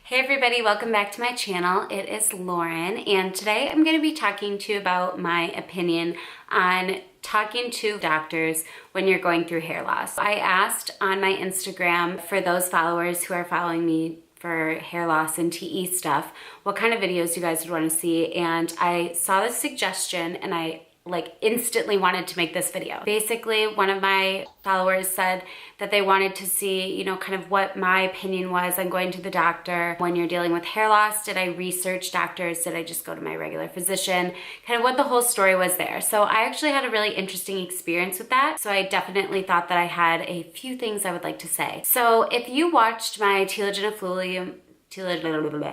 Hey everybody, welcome back to my channel. It is Lauren, and today I'm going to be talking to you about my opinion on talking to doctors when you're going through hair loss. I asked on my Instagram for those followers who are following me for hair loss and TE stuff, what kind of videos you guys would want to see, and I saw this suggestion and I instantly wanted to make this video. Basically, one of my followers said that they wanted to see, kind of what my opinion was on going to the doctor when you're dealing with hair loss. Did I research doctors? Did I just go to my regular physician? Kind of what the whole story was there. So I actually had a really interesting experience with that. So I definitely thought that I had a few things I would like to say. So if you watched my Telogen Effluvium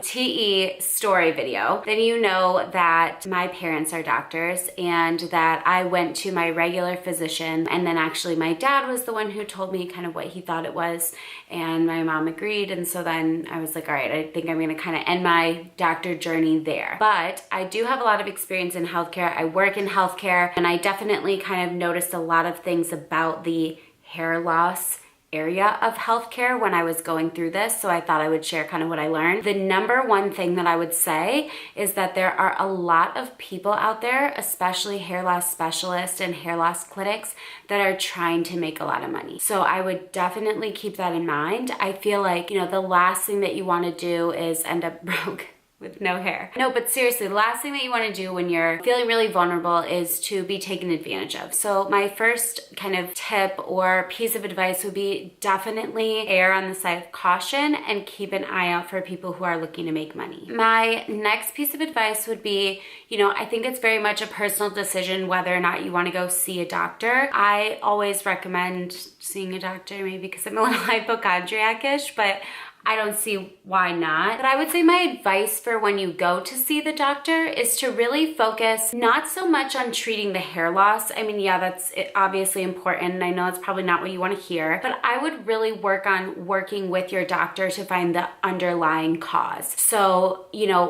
TE story video, then you know that my parents are doctors and that I went to my regular physician, and then actually my dad was the one who told me kind of what he thought it was, and my mom agreed, and so then I was like, all right, I think I'm gonna kind of end my doctor journey there. But I do have a lot of experience in healthcare. I work in healthcare, and I definitely kind of noticed a lot of things about the hair loss area of healthcare when I was going through this, so I thought I would share kind of what I learned. The number one thing that I would say is that there are a lot of people out there, especially hair loss specialists and hair loss clinics, that are trying to make a lot of money. So I would definitely keep that in mind. I feel like, the last thing that you want to do is end up broke with no hair. No, but seriously, the last thing that you want to do when you're feeling really vulnerable is to be taken advantage of. So my first kind of tip or piece of advice would be definitely err on the side of caution and keep an eye out for people who are looking to make money. My next piece of advice would be, I think it's very much a personal decision whether or not you want to go see a doctor. I always recommend seeing a doctor, maybe because I'm a little hypochondriac-ish, but I don't see why not. But I would say my advice for when you go to see the doctor is to really focus not so much on treating the hair loss. I mean, yeah, that's obviously important, and I know it's probably not what you want to hear, but I would really work on working with your doctor to find the underlying cause. So,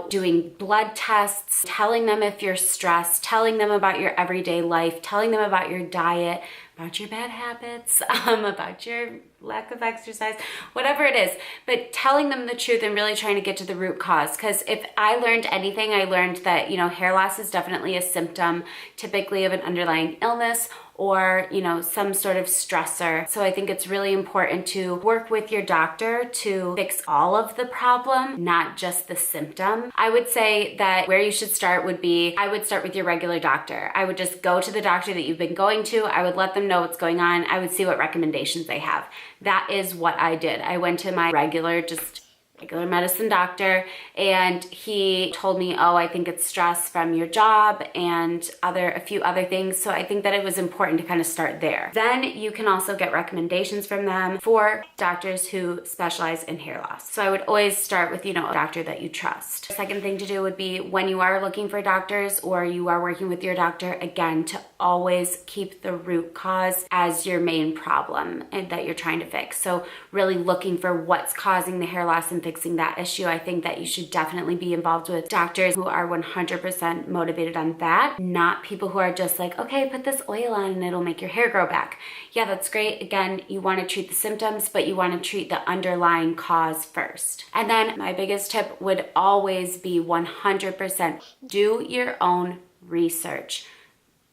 doing blood tests, telling them if you're stressed, telling them about your everyday life, telling them about your diet, about your bad habits, about your lack of exercise, whatever it is, but telling them the truth and really trying to get to the root cause. Because if I learned anything, I learned that, hair loss is definitely a symptom typically of an underlying illness or, some sort of stressor. So I think it's really important to work with your doctor to fix all of the problem, not just the symptom. I would say that where you should start would be, I would start with your regular doctor. I would just go to the doctor that you've been going to. I would let them know what's going on. I would see what recommendations they have. That is what I did. I went to my regular medicine doctor, and he told me, I think it's stress from your job and a few other things. So I think that it was important to kind of start there. Then you can also get recommendations from them for doctors who specialize in hair loss. So I would always start with, a doctor that you trust. The second thing to do would be when you are looking for doctors or you are working with your doctor, again, to always keep the root cause as your main problem and that you're trying to fix. So really looking for what's causing the hair loss and fixing that issue. I think that you should definitely be involved with doctors who are 100% motivated on that, not people who are just like, okay, put this oil on and it'll make your hair grow back. Yeah, that's great. Again, you want to treat the symptoms, but you want to treat the underlying cause first. And then my biggest tip would always be 100% do your own research.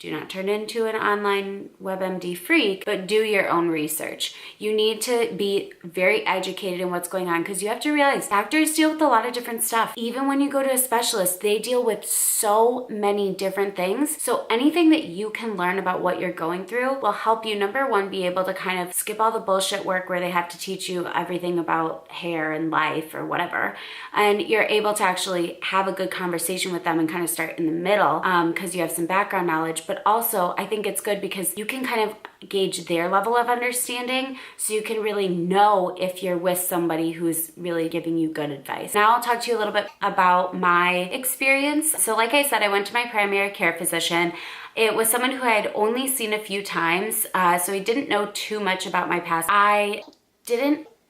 Do not turn into an online WebMD freak, but do your own research. You need to be very educated in what's going on, because you have to realize doctors deal with a lot of different stuff. Even when you go to a specialist, they deal with so many different things. So anything that you can learn about what you're going through will help you, number one, be able to kind of skip all the bullshit work where they have to teach you everything about hair and life or whatever. And you're able to actually have a good conversation with them and kind of start in the middle because you have some background knowledge. But also, I think it's good because you can kind of gauge their level of understanding, so you can really know if you're with somebody who's really giving you good advice. Now I'll talk to you a little bit about my experience. So like I said, I went to my primary care physician. It was someone who I had only seen a few times, so he didn't know too much about my past.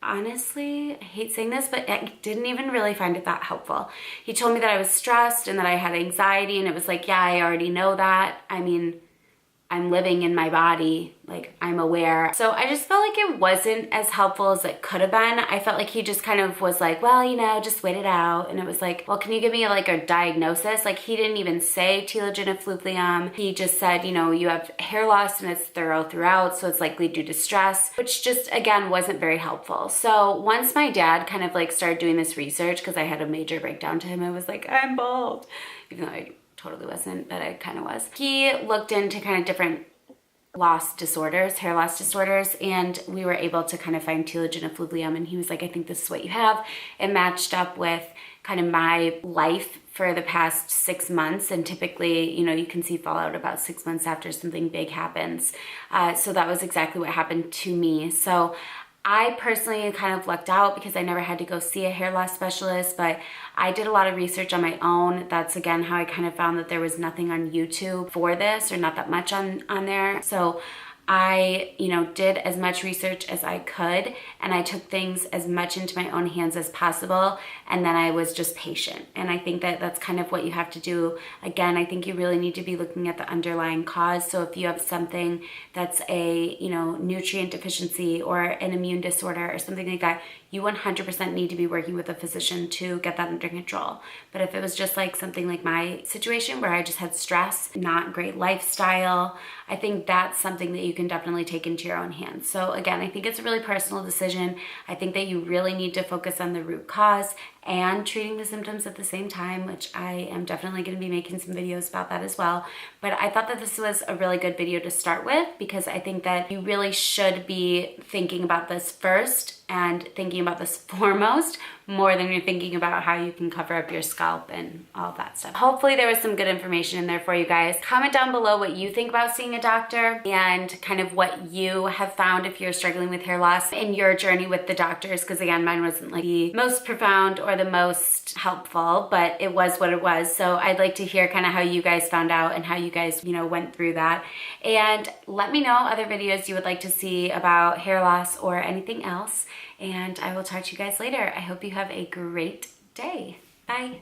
Honestly, I hate saying this, but I didn't even really find it that helpful. He told me that I was stressed and that I had anxiety, and it was like, yeah, I already know that. I mean, I'm living in my body, like I'm aware. So I just felt like it wasn't as helpful as it could have been. I felt like he just kind of was like, well, you know, just wait it out. And it was like, well, can you give me like a diagnosis? Like he didn't even say telogen effluvium. He just said, you know, you have hair loss and it's thorough throughout, so it's likely due to stress, which just, again, wasn't very helpful. So once my dad kind of like started doing this research, because I had a major breakdown to him, I was like, I'm bald, even though I totally wasn't, but I kind of was. He looked into kind of different loss disorders, hair loss disorders, and we were able to kind of find telogen effluvium, and he was like, I think this is what you have. It matched up with kind of my life for the past 6 months, and typically, you know, you can see fallout about 6 months after something big happens. So that was exactly what happened to me. So I personally kind of lucked out because I never had to go see a hair loss specialist, but I did a lot of research on my own. That's again how I kind of found that there was nothing on YouTube for this, or not that much on there. So I, you know, did as much research as I could, and I took things as much into my own hands as possible, and then I was just patient. And I think that that's kind of what you have to do. Again, I think you really need to be looking at the underlying cause. So if you have something that's a, you know, nutrient deficiency or an immune disorder or something like that, you 100% need to be working with a physician to get that under control. But if it was just like something like my situation where I just had stress, not great lifestyle, I think that's something that you can definitely take into your own hands. So again, I think it's a really personal decision. I think that you really need to focus on the root cause and treating the symptoms at the same time, which I am definitely going to be making some videos about that as well. But I thought that this was a really good video to start with, because I think that you really should be thinking about this first and thinking about this foremost, more than you're thinking about how you can cover up your scalp and all that stuff. Hopefully there was some good information in there for you guys. Comment down below what you think about seeing a doctor and kind of what you have found if you're struggling with hair loss in your journey with the doctors, because again, mine wasn't like the most profound or the most helpful, but it was what it was. So I'd like to hear kind of how you guys found out and how you guys, you know, went through that. And let me know other videos you would like to see about hair loss or anything else. And I will talk to you guys later. I hope you have a great day. Bye.